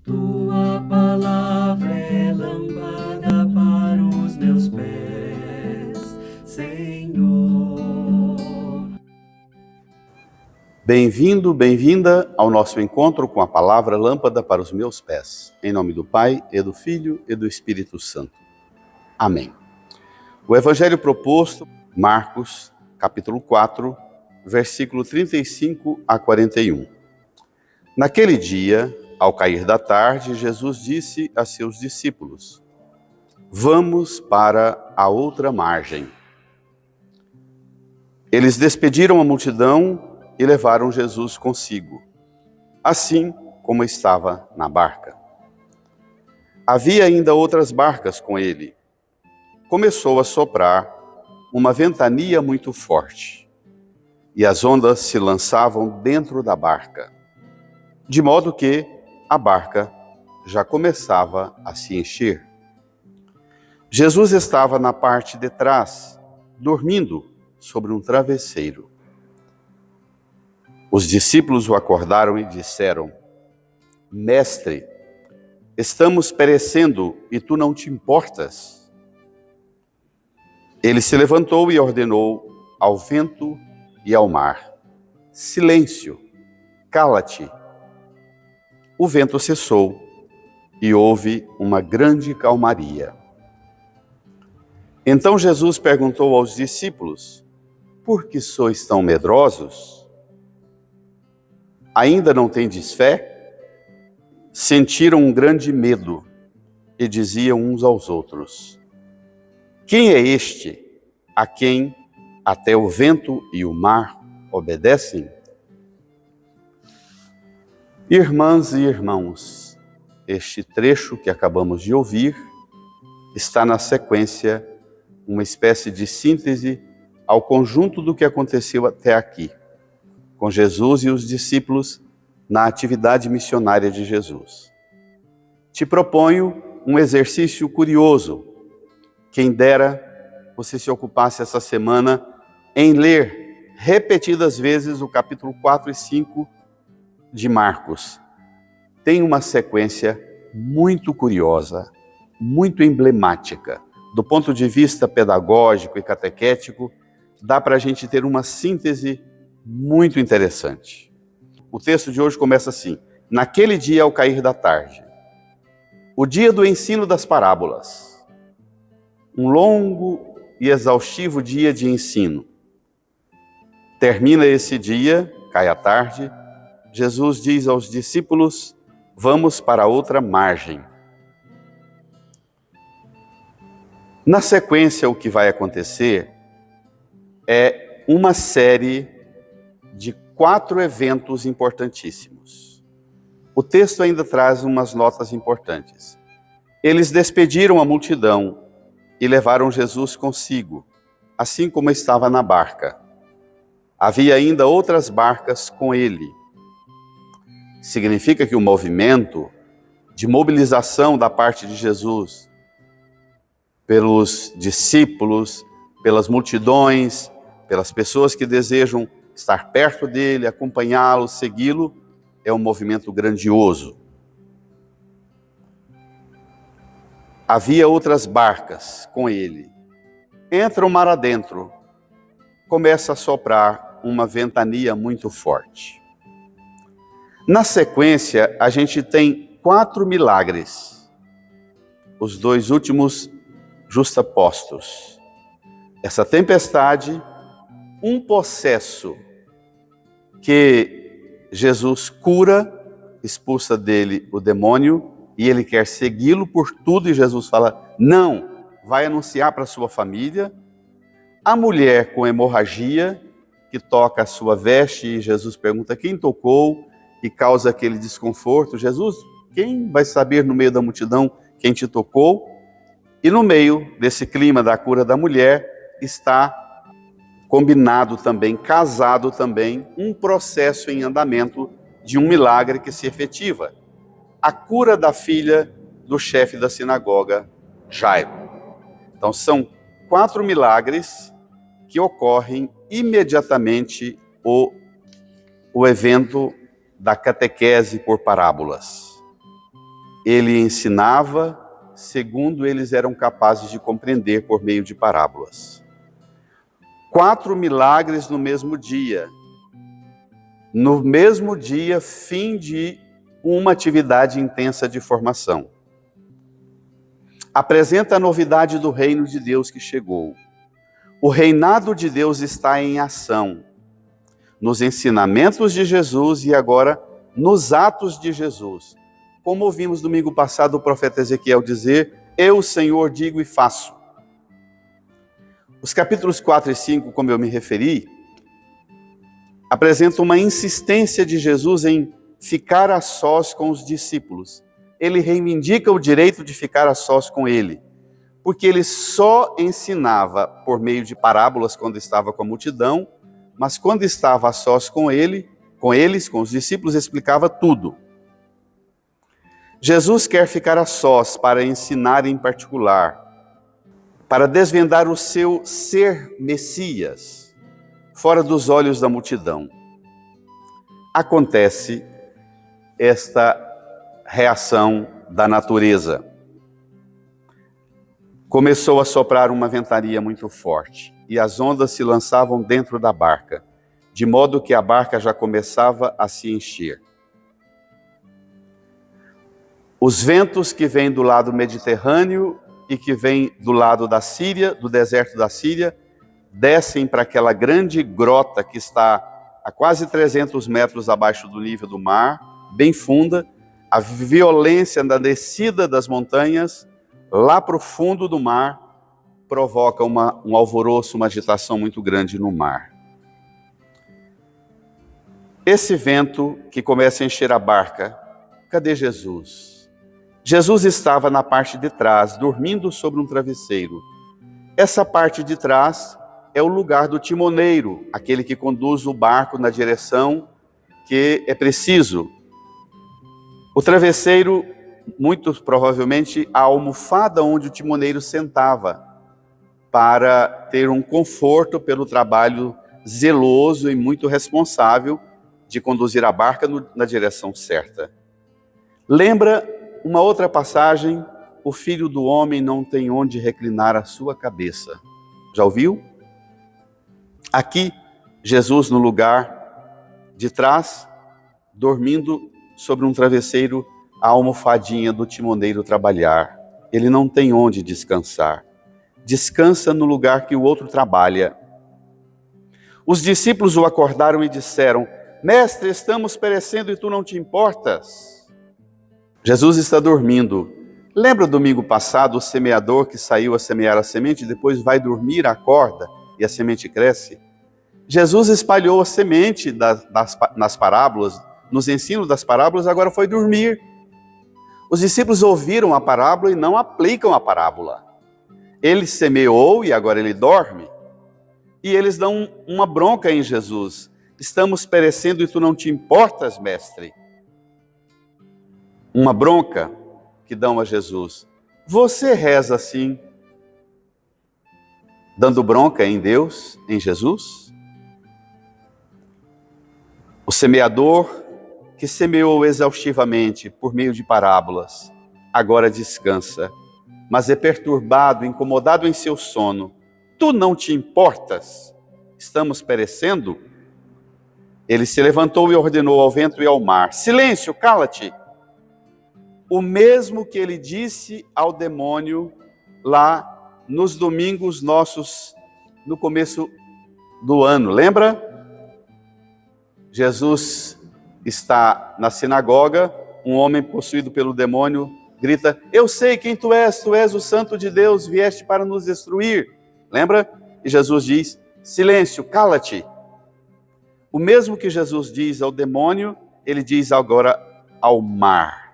Tua palavra é lâmpada para os meus pés, Senhor. Bem-vindo, bem-vinda ao nosso encontro com a palavra lâmpada para os meus pés. Em nome do Pai, e do Filho, e do Espírito Santo. Amém. O evangelho proposto, Marcos, capítulo 4, versículo 35 a 41. Naquele dia, ao cair da tarde, Jesus disse a seus discípulos: Vamos para a outra margem. Eles despediram a multidão e levaram Jesus consigo, assim como estava na barca. Havia ainda outras barcas com ele. Começou a soprar uma ventania muito forte, e as ondas se lançavam dentro da barca, de modo que a barca já começava a se encher. Jesus estava na parte de trás, dormindo sobre um travesseiro. Os discípulos o acordaram e disseram: Mestre, estamos perecendo e tu não te importas? Ele se levantou e ordenou ao vento e ao mar: Silêncio, cala-te. O vento cessou e houve uma grande calmaria. Então Jesus perguntou aos discípulos: Por que sois tão medrosos? Ainda não tendes fé? Sentiram um grande medo e diziam uns aos outros: Quem é este a quem até o vento e o mar obedecem? Irmãs e irmãos, este trecho que acabamos de ouvir está na sequência, uma espécie de síntese ao conjunto do que aconteceu até aqui, com Jesus e os discípulos na atividade missionária de Jesus. Te proponho um exercício curioso. Quem dera você se ocupasse essa semana em ler repetidas vezes o capítulo 4 e 5 de Marcos. Tem uma sequência muito curiosa, muito emblemática. Do ponto de vista pedagógico e catequético, dá para a gente ter uma síntese muito interessante. O texto de hoje começa assim: Naquele dia, ao cair da tarde, o dia do ensino das parábolas, um longo e exaustivo dia de ensino. Termina esse dia, cai a tarde, Jesus diz aos discípulos: Vamos para outra margem. Na sequência, o que vai acontecer é uma série de 4 eventos importantíssimos. O texto ainda traz umas notas importantes. Eles despediram a multidão e levaram Jesus consigo, assim como estava na barca. Havia ainda outras barcas com ele. Significa que o movimento de mobilização da parte de Jesus pelos discípulos, pelas multidões, pelas pessoas que desejam estar perto dele, acompanhá-lo, segui-lo, é um movimento grandioso. Havia outras barcas com ele. Entra o mar adentro, começa a soprar uma ventania muito forte. Na sequência, a gente tem 4 milagres, os 2 últimos justapostos. Essa tempestade, um possesso que Jesus cura, expulsa dele o demônio, e ele quer segui-lo por tudo, e Jesus fala: não, vai anunciar para a sua família. A mulher com hemorragia, que toca a sua veste, e Jesus pergunta quem tocou, e causa aquele desconforto. Jesus, quem vai saber no meio da multidão quem te tocou? E no meio desse clima da cura da mulher, está combinado também, casado também, um processo em andamento de um milagre que se efetiva: a cura da filha do chefe da sinagoga, Jairo. Então são 4 milagres que ocorrem imediatamente o evento da catequese por parábolas. ele ensinava segundo eles eram capazes de compreender por meio de parábolas. 4 milagres no mesmo dia. No mesmo dia, fim de uma atividade intensa de formação. Apresenta a novidade do reino de Deus que chegou. O reinado de Deus está em ação, nos ensinamentos de Jesus e agora nos atos de Jesus. Como ouvimos domingo passado o profeta Ezequiel dizer, eu, Senhor, digo e faço. Os capítulos 4 e 5, como eu me referi, apresentam uma insistência de Jesus em ficar a sós com os discípulos. Ele reivindica o direito de ficar a sós com ele, porque ele só ensinava por meio de parábolas quando estava com a multidão, mas quando estava a sós com os discípulos, explicava tudo. Jesus quer ficar a sós para ensinar em particular, para desvendar o seu ser Messias, fora dos olhos da multidão. Acontece esta reação da natureza. Começou a soprar uma ventania muito forte e as ondas se lançavam dentro da barca, de modo que a barca já começava a se encher. Os ventos que vêm do lado mediterrâneo e que vêm do lado da Síria, do deserto da Síria, descem para aquela grande grota que está a quase 300 metros abaixo do nível do mar, bem funda. A violência da descida das montanhas, lá para o fundo do mar, provoca um alvoroço, uma agitação muito grande no mar. Esse vento que começa a encher a barca, cadê Jesus? Jesus estava na parte de trás, dormindo sobre um travesseiro. Essa parte de trás é o lugar do timoneiro, aquele que conduz o barco na direção que é preciso. O travesseiro, muito provavelmente, a almofada onde o timoneiro sentava, para ter um conforto pelo trabalho zeloso e muito responsável de conduzir a barca na direção certa. Lembra uma outra passagem? O Filho do Homem não tem onde reclinar a sua cabeça. Já ouviu? Aqui, Jesus no lugar de trás, dormindo sobre um travesseiro, a almofadinha do timoneiro trabalhar. Ele não tem onde descansar. Descansa no lugar que o outro trabalha. Os discípulos o acordaram e disseram, Mestre, estamos perecendo e tu não te importas? Jesus está dormindo. Lembra domingo passado o semeador que saiu a semear a semente e depois vai dormir, acorda e a semente cresce? Jesus espalhou a semente nas parábolas, nos ensinos das parábolas, agora foi dormir. Os discípulos ouviram a parábola e não aplicam a parábola. Ele semeou e agora ele dorme. E eles dão uma bronca em Jesus. Estamos perecendo e tu não te importas, mestre? Uma bronca que dão a Jesus. Você reza assim, dando bronca em Deus, em Jesus? O semeador que semeou exaustivamente por meio de parábolas, agora descansa, mas é perturbado, incomodado em seu sono. Tu não te importas? Estamos perecendo? Ele se levantou e ordenou ao vento e ao mar, silêncio, cala-te. O mesmo que ele disse ao demônio lá nos domingos nossos, no começo do ano, lembra? Jesus está na sinagoga, um homem possuído pelo demônio grita, eu sei quem tu és o santo de Deus, vieste para nos destruir. Lembra? E Jesus diz, silêncio, cala-te. O mesmo que Jesus diz ao demônio, ele diz agora ao mar,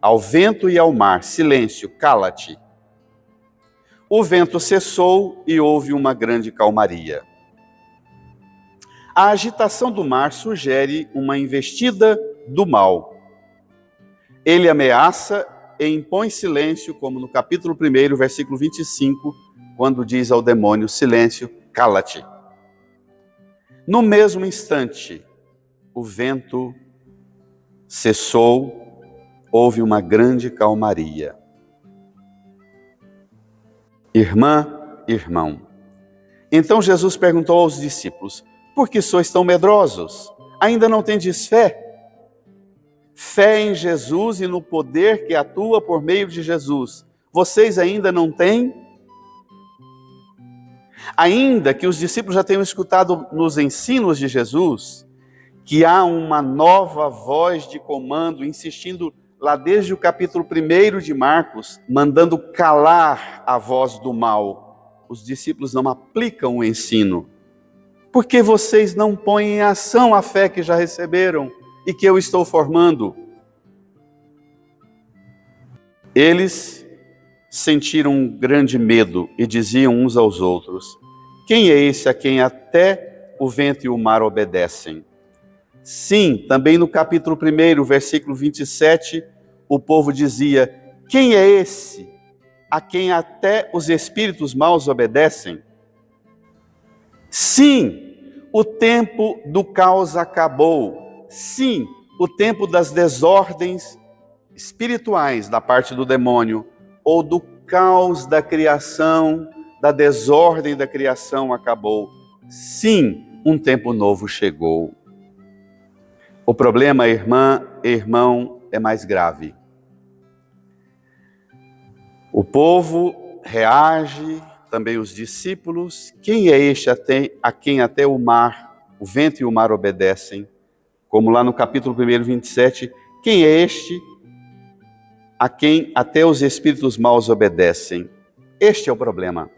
ao vento e ao mar, silêncio, cala-te. O vento cessou e houve uma grande calmaria. A agitação do mar sugere uma investida do mal. Ele ameaça e impõe silêncio, como no capítulo 1, versículo 25, quando diz ao demônio, silêncio, cala-te. No mesmo instante, o vento cessou houve uma grande calmaria. Irmã, irmão. Então Jesus perguntou aos discípulos: por que sois tão medrosos? Ainda não tendes fé? Fé em Jesus e no poder que atua por meio de Jesus. Vocês ainda não têm? Ainda que os discípulos já tenham escutado nos ensinos de Jesus que há uma nova voz de comando, insistindo lá desde o capítulo 1 de Marcos, mandando calar a voz do mal. Os discípulos não aplicam o ensino. Por que vocês não põem em ação a fé que já receberam e que eu estou formando? Eles sentiram um grande medo e diziam uns aos outros: quem é esse a quem até o vento e o mar obedecem? Sim, também no capítulo 1, versículo 27, o povo dizia: quem é esse a quem até os espíritos maus obedecem? Sim, o tempo do caos acabou. Sim, o tempo das desordens espirituais da parte do demônio, ou do caos da criação, da desordem da criação acabou. Sim, um tempo novo chegou. O problema, irmã e irmão, é mais grave. O povo reage, também os discípulos. Quem é este a quem até o mar, o vento e o mar obedecem? Como lá no capítulo 1, 27, quem é este a quem até os espíritos maus obedecem? Este é o problema.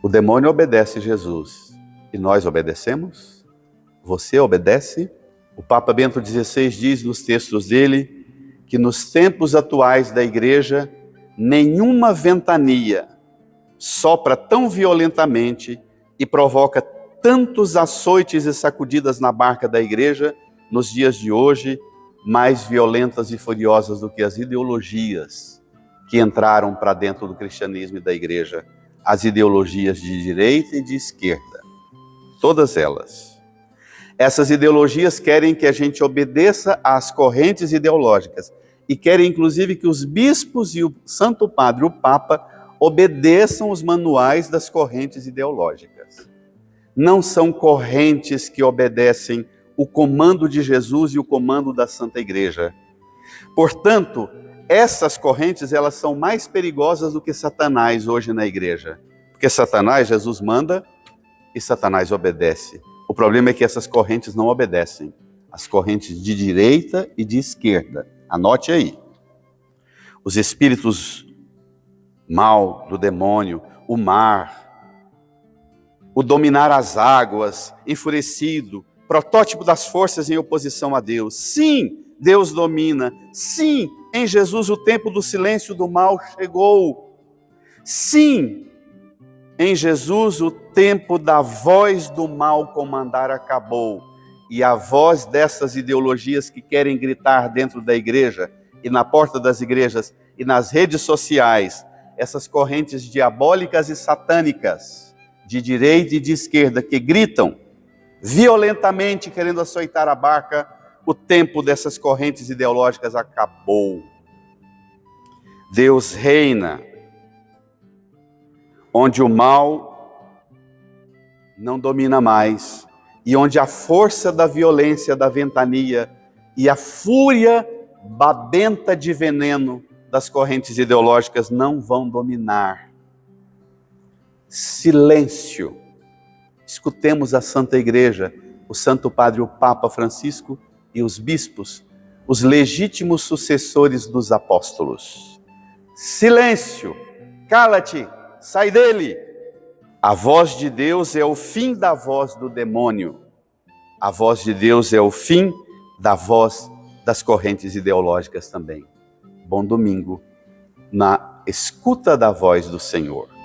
O demônio obedece Jesus e nós obedecemos? Você obedece? O Papa Bento XVI diz nos textos dele que nos tempos atuais da igreja, nenhuma ventania sopra tão violentamente e provoca tantos açoites e sacudidas na barca da igreja nos dias de hoje, mais violentas e furiosas do que as ideologias que entraram para dentro do cristianismo e da igreja, as ideologias de direita e de esquerda, todas elas. Essas ideologias querem que a gente obedeça às correntes ideológicas e querem, inclusive, que os bispos e o Santo Padre, o Papa, obedeçam os manuais das correntes ideológicas. Não são correntes que obedecem o comando de Jesus e o comando da Santa Igreja. Portanto, essas correntes, elas são mais perigosas do que Satanás hoje na igreja. Porque Satanás, Jesus manda e Satanás obedece. O problema é que essas correntes não obedecem. As correntes de direita e de esquerda. Anote aí. Os espíritos mal do demônio, o mar, o dominar as águas, enfurecido, protótipo das forças em oposição a Deus. Sim, Deus domina. Sim, em Jesus o tempo do silêncio do mal chegou. Sim, em Jesus o tempo da voz do mal comandar acabou. E a voz dessas ideologias que querem gritar dentro da igreja e na porta das igrejas e nas redes sociais, essas correntes diabólicas e satânicas, de direita e de esquerda, que gritam violentamente querendo açoitar a barca, o tempo dessas correntes ideológicas acabou. Deus reina, onde o mal não domina mais, e onde a força da violência, da ventania e a fúria babenta de veneno das correntes ideológicas não vão dominar. Silêncio. Escutemos a Santa Igreja, o Santo Padre, o Papa Francisco e os bispos, os legítimos sucessores dos apóstolos. Silêncio, cala-te, sai dele. A voz de Deus é o fim da voz do demônio. A voz de Deus é o fim da voz das correntes ideológicas também. Bom domingo, na escuta da voz do Senhor.